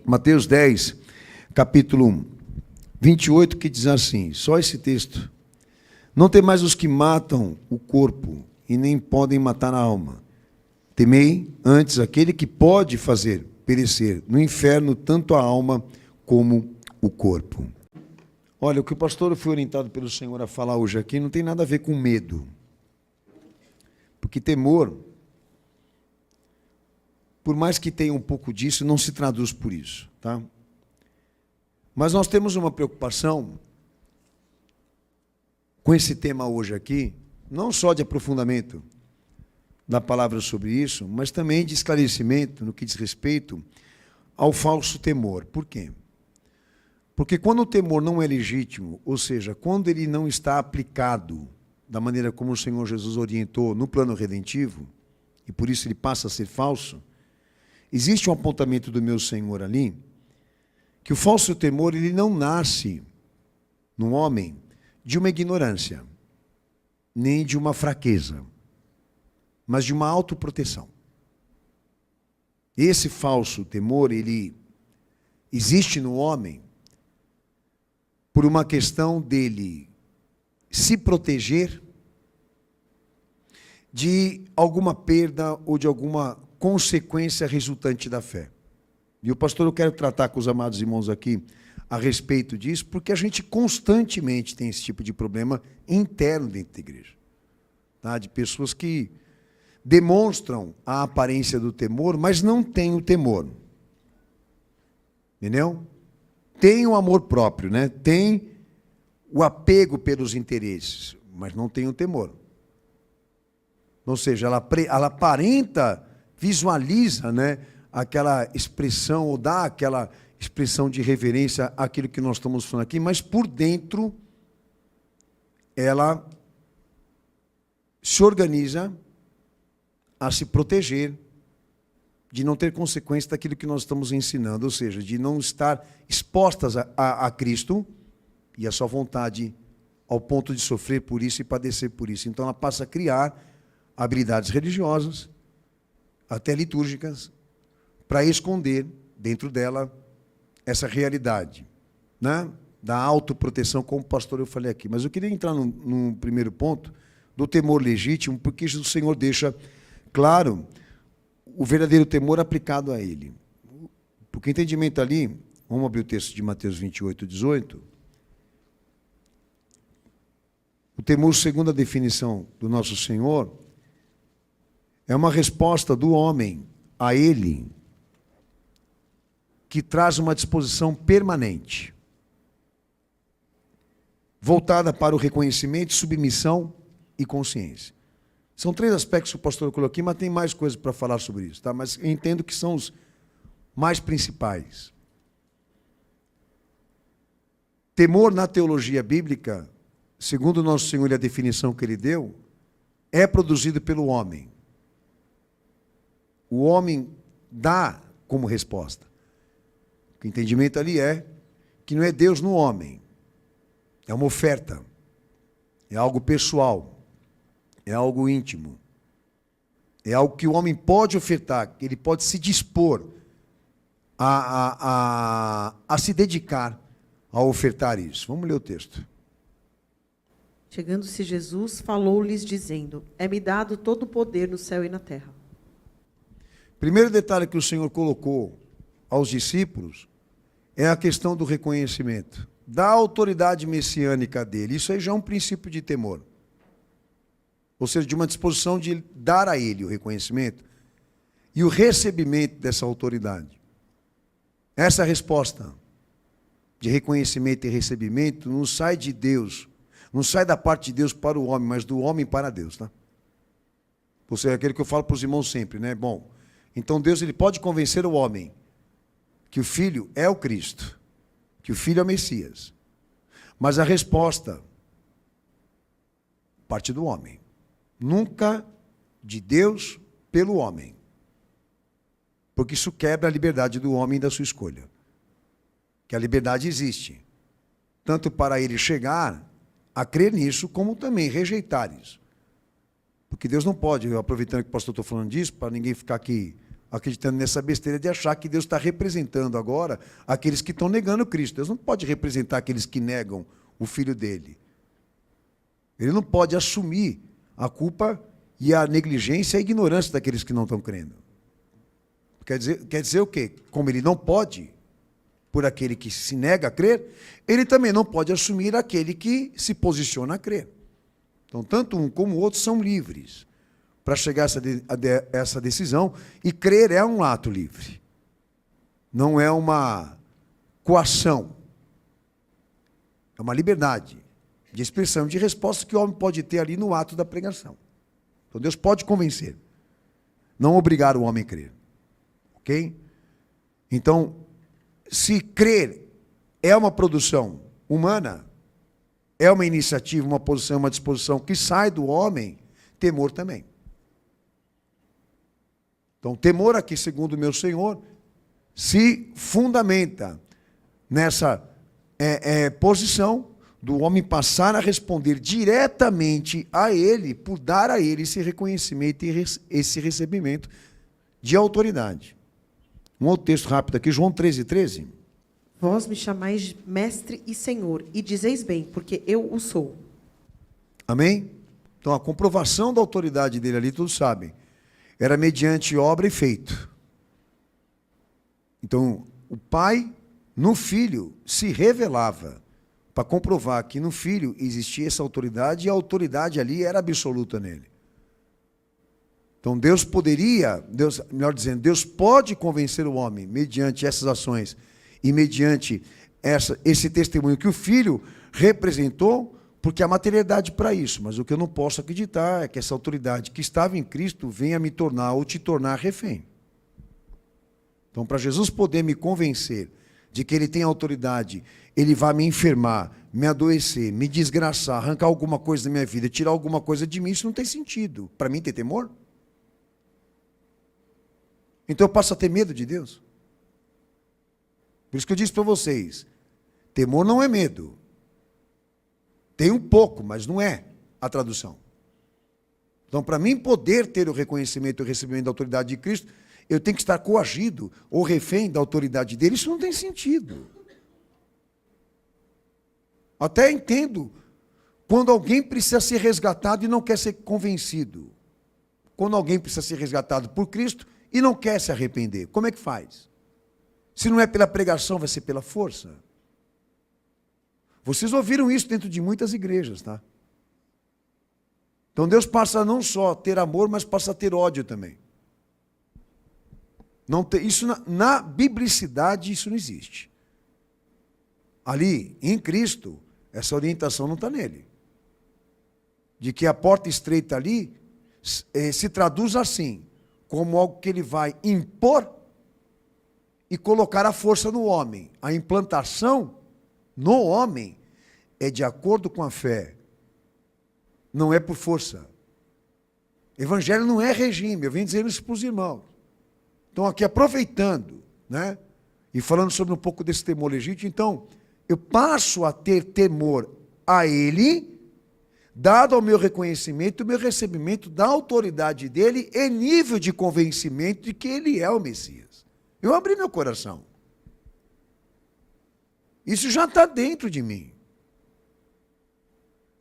Mateus 10, capítulo 28, que diz assim, só esse texto. Não temais os que matam o corpo e nem podem matar a alma. Temei antes aquele que pode fazer perecer no inferno tanto a alma como o corpo. Olha, o que o pastor foi orientado pelo Senhor a falar hoje aqui não tem nada a ver com medo. Porque temor, por mais que tenha um pouco disso, não se traduz por isso, tá? Mas nós temos uma preocupação com esse tema hoje aqui, não só de aprofundamento da palavra sobre isso, mas também de esclarecimento no que diz respeito ao falso temor. Por quê? Porque quando o temor não é legítimo, ou seja, quando ele não está aplicado da maneira como o Senhor Jesus orientou no plano redentivo, e por isso ele passa a ser falso, existe um apontamento do meu Senhor ali, que o falso temor ele não nasce no homem de uma ignorância, nem de uma fraqueza, mas de uma autoproteção. Esse falso temor, ele existe no homem por uma questão dele se proteger de alguma perda ou de alguma consequência resultante da fé. E o pastor, eu quero tratar com os amados irmãos aqui a respeito disso, porque a gente constantemente tem esse tipo de problema interno dentro da igreja. Tá? De pessoas que demonstram a aparência do temor, mas não têm o temor. Entendeu? Tem o amor próprio, né? Tem o apego pelos interesses, mas não tem o temor. Ou seja, ela aparenta, visualiza, né, aquela expressão, ou dá aquela expressão de reverência àquilo que nós estamos falando aqui, mas por dentro ela se organiza a se proteger de não ter consequência daquilo que nós estamos ensinando, ou seja, de não estar expostas a Cristo e a sua vontade ao ponto de sofrer por isso e padecer por isso. Então ela passa a criar habilidades religiosas, até litúrgicas, para esconder dentro dela essa realidade, né, da autoproteção, como pastor eu falei aqui. Mas eu queria entrar num primeiro ponto do temor legítimo, porque o Senhor deixa claro o verdadeiro temor aplicado a ele. Porque o entendimento ali, vamos abrir o texto de Mateus 28, 18. O temor, segundo a definição do nosso Senhor, é uma resposta do homem a ele, que traz uma disposição permanente, voltada para o reconhecimento, submissão e consciência. São três aspectos que o pastor colocou aqui, mas tem mais coisas para falar sobre isso, tá? Mas eu entendo que são os mais principais. Temor na teologia bíblica, segundo o nosso Senhor e a definição que ele deu, é produzido pelo homem. O homem dá como resposta. O entendimento ali é que não é Deus no homem. É uma oferta. É algo pessoal. É algo íntimo. É algo que o homem pode ofertar, que ele pode se dispor a se dedicar a ofertar isso. Vamos ler o texto. Chegando-se Jesus, falou-lhes dizendo: É-me dado todo o poder no céu e na terra. Primeiro detalhe que o Senhor colocou aos discípulos é a questão do reconhecimento, da autoridade messiânica dele. Isso aí já é um princípio de temor. Ou seja, de uma disposição de dar a ele o reconhecimento e o recebimento dessa autoridade. Essa resposta de reconhecimento e recebimento não sai de Deus, não sai da parte de Deus para o homem, mas do homem para Deus, tá? Ou seja, aquele que eu falo para os irmãos sempre, né? Bom, então Deus ele pode convencer o homem que o Filho é o Cristo, que o Filho é o Messias. Mas a resposta parte do homem. Nunca de Deus pelo homem. Porque isso quebra a liberdade do homem e da sua escolha. Que a liberdade existe. Tanto para ele chegar a crer nisso, como também rejeitar isso. Porque Deus não pode, aproveitando que o pastor está falando disso, para ninguém ficar aqui acreditando nessa besteira de achar que Deus está representando agora aqueles que estão negando Cristo. Deus não pode representar aqueles que negam o Filho dele. Ele não pode assumir a culpa e a negligência e a ignorância daqueles que não estão crendo. Quer dizer o quê? Como ele não pode, por aquele que se nega a crer, ele também não pode assumir aquele que se posiciona a crer. Então, tanto um como o outro são livres para chegar a essa decisão, e crer é um ato livre. Não é uma coação. É uma liberdade de expressão e de resposta que o homem pode ter ali no ato da pregação. Então, Deus pode convencer, não obrigar o homem a crer. Ok? Então, se crer é uma produção humana, é uma iniciativa, uma posição, uma disposição que sai do homem, temor também. Então, temor aqui, segundo o meu Senhor, se fundamenta nessa posição do homem passar a responder diretamente a ele, por dar a ele esse reconhecimento e esse recebimento de autoridade. Um outro texto rápido aqui, João 13:13. Vós me chamais mestre e senhor, e dizeis bem, porque eu o sou. Amém? Então, a comprovação da autoridade dele ali, todos sabem, era mediante obra e feito. Então, o Pai, no Filho, se revelava para comprovar que no Filho existia essa autoridade, e a autoridade ali era absoluta nele. Então, melhor dizendo, Deus pode convencer o homem mediante essas ações e mediante esse testemunho que o Filho representou, porque há materialidade para isso. Mas o que eu não posso acreditar é que essa autoridade que estava em Cristo venha me tornar ou te tornar refém. Então, para Jesus poder me convencer de que ele tem autoridade, ele vai me enfermar, me adoecer, me desgraçar, arrancar alguma coisa da minha vida, tirar alguma coisa de mim, isso não tem sentido. Para mim, ter temor? Então eu passo a ter medo de Deus. Por isso que eu disse para vocês, temor não é medo. Tem um pouco, mas não é a tradução. Então, para mim poder ter o reconhecimento e o recebimento da autoridade de Cristo, eu tenho que estar coagido ou refém da autoridade dele. Isso não tem sentido. Até entendo quando alguém precisa ser resgatado e não quer ser convencido. Quando alguém precisa ser resgatado por Cristo e não quer se arrepender. Como é que faz? Se não é pela pregação, vai ser pela força. Vocês ouviram isso dentro de muitas igrejas, tá? Então Deus passa a não só ter amor, mas passa a ter ódio também. Não tem, isso na biblicidade isso não existe. Ali, em Cristo, essa orientação não está nele. De que a porta estreita ali se traduz assim, como algo que ele vai impor e colocar a força no homem. A implantação no homem é de acordo com a fé, não é por força. Evangelho não é regime, eu venho dizendo isso para os irmãos. Então, aqui aproveitando, né, e falando sobre um pouco desse temor legítimo, então, eu passo a ter temor a ele, dado ao meu reconhecimento, o meu recebimento da autoridade dele e nível de convencimento de que ele é o Messias. Eu abri meu coração. Isso já está dentro de mim.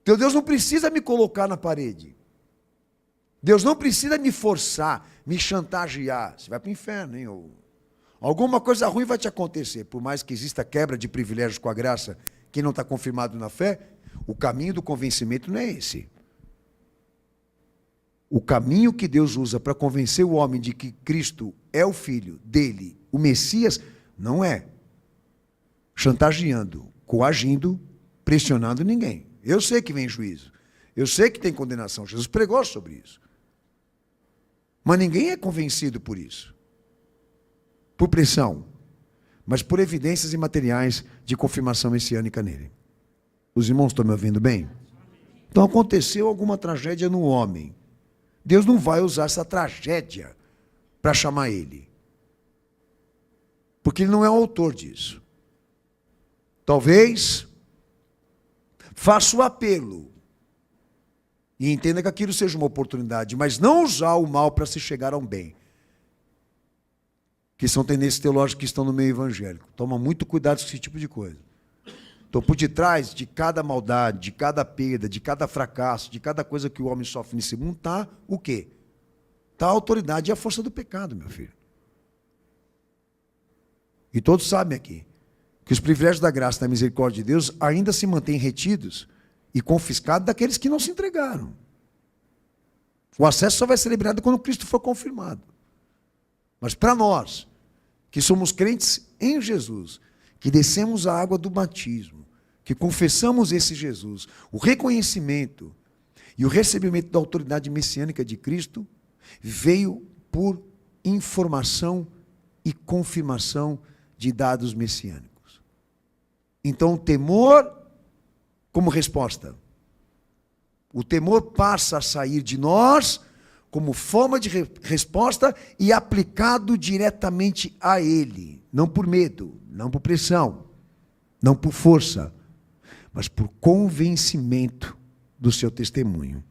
Então Deus não precisa me colocar na parede. Deus não precisa me forçar, me chantagear. Você vai para o inferno, hein? Ou alguma coisa ruim vai te acontecer. Por mais que exista quebra de privilégios com a graça, que não está confirmado na fé, o caminho do convencimento não é esse. O caminho que Deus usa para convencer o homem de que Cristo é o Filho dele, o Messias, não é chantageando, coagindo, pressionando ninguém. Eu sei que vem juízo. Eu sei que tem condenação. Jesus pregou sobre isso. Mas ninguém é convencido por isso. Por pressão. Mas por evidências imateriais de confirmação messiânica nele. Os irmãos estão me ouvindo bem? Então aconteceu alguma tragédia no homem. Deus não vai usar essa tragédia para chamar ele. Porque ele não é o autor disso. Talvez faça o apelo e entenda que aquilo seja uma oportunidade, mas não usar o mal para se chegar a um bem. que são tendências teológicas que estão no meio evangélico. Toma muito cuidado com esse tipo de coisa. Então, por detrás de cada maldade, de cada perda, de cada fracasso, de cada coisa que o homem sofre nesse mundo, está o quê? Está a autoridade e a força do pecado, meu filho. E todos sabem aqui que os privilégios da graça e da misericórdia de Deus ainda se mantêm retidos e confiscados daqueles que não se entregaram. O acesso só vai ser liberado quando Cristo for confirmado. Mas para nós, que somos crentes em Jesus, que descemos a água do batismo, que confessamos esse Jesus, o reconhecimento e o recebimento da autoridade messiânica de Cristo veio por informação e confirmação de dados messiânicos. Então, o temor como resposta. O temor passa a sair de nós como forma de resposta e aplicado diretamente a ele. Não por medo, não por pressão, não por força, mas por convencimento do seu testemunho.